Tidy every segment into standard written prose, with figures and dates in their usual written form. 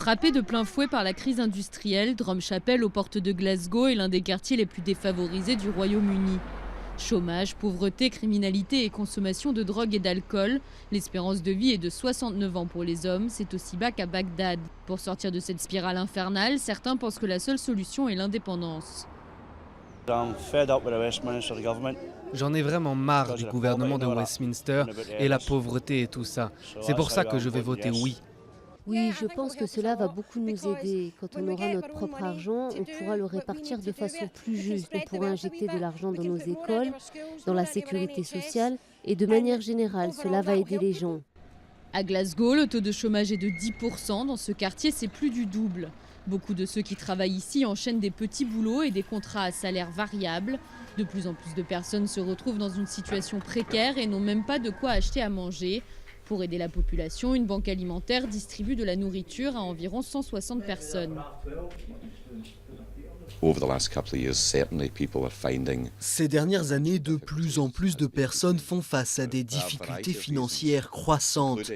Frappé de plein fouet par la crise industrielle, Drumchapel, aux portes de Glasgow, est l'un des quartiers les plus défavorisés du Royaume-Uni. Chômage, pauvreté, criminalité et consommation de drogue et d'alcool. L'espérance de vie est de 69 ans pour les hommes, c'est aussi bas qu'à Bagdad. Pour sortir de cette spirale infernale, certains pensent que la seule solution est l'indépendance. J'en ai vraiment marre du gouvernement de Westminster et la pauvreté et tout ça. C'est pour ça que je vais voter oui. Oui, je pense que cela va beaucoup nous aider. Quand on aura notre propre argent, on pourra le répartir de façon plus juste. On pourra injecter de l'argent dans nos écoles, dans la sécurité sociale et de manière générale, cela va aider les gens. À Glasgow, le taux de chômage est de 10%. Dans ce quartier, c'est plus du double. Beaucoup de ceux qui travaillent ici enchaînent des petits boulots et des contrats à salaire variable. De plus en plus de personnes se retrouvent dans une situation précaire et n'ont même pas de quoi acheter à manger. Pour aider la population, une banque alimentaire distribue de la nourriture à environ 160 personnes. Ces dernières années, de plus en plus de personnes font face à des difficultés financières croissantes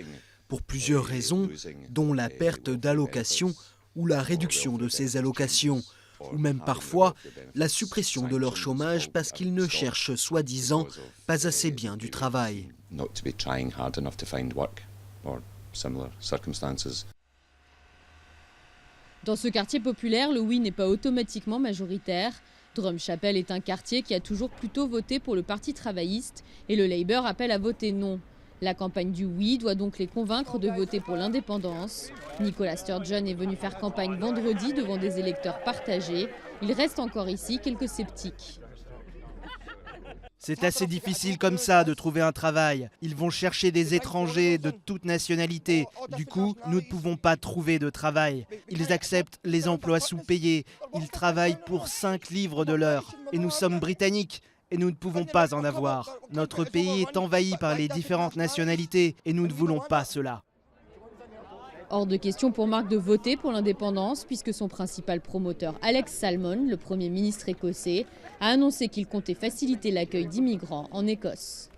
pour plusieurs raisons, dont la perte d'allocations ou la réduction de ces allocations, ou même parfois la suppression de leur chômage parce qu'ils ne cherchent soi-disant pas assez bien du travail. Dans ce quartier populaire, le oui n'est pas automatiquement majoritaire. Drumchapel est un quartier qui a toujours plutôt voté pour le Parti travailliste et le Labour appelle à voter non. La campagne du oui doit donc les convaincre de voter pour l'indépendance. Nicola Sturgeon est venu faire campagne vendredi devant des électeurs partagés. Il reste encore ici quelques sceptiques. C'est assez difficile comme ça de trouver un travail. Ils vont chercher des étrangers de toute nationalité. Du coup, nous ne pouvons pas trouver de travail. Ils acceptent les emplois sous-payés. Ils travaillent pour 5 livres de l'heure. Et nous sommes britanniques. Et nous ne pouvons pas en avoir. Notre pays est envahi par les différentes nationalités et nous ne voulons pas cela. Hors de question pour Mark de voter pour l'indépendance puisque son principal promoteur, Alex Salmond, le Premier ministre écossais, a annoncé qu'il comptait faciliter l'accueil d'immigrants en Écosse.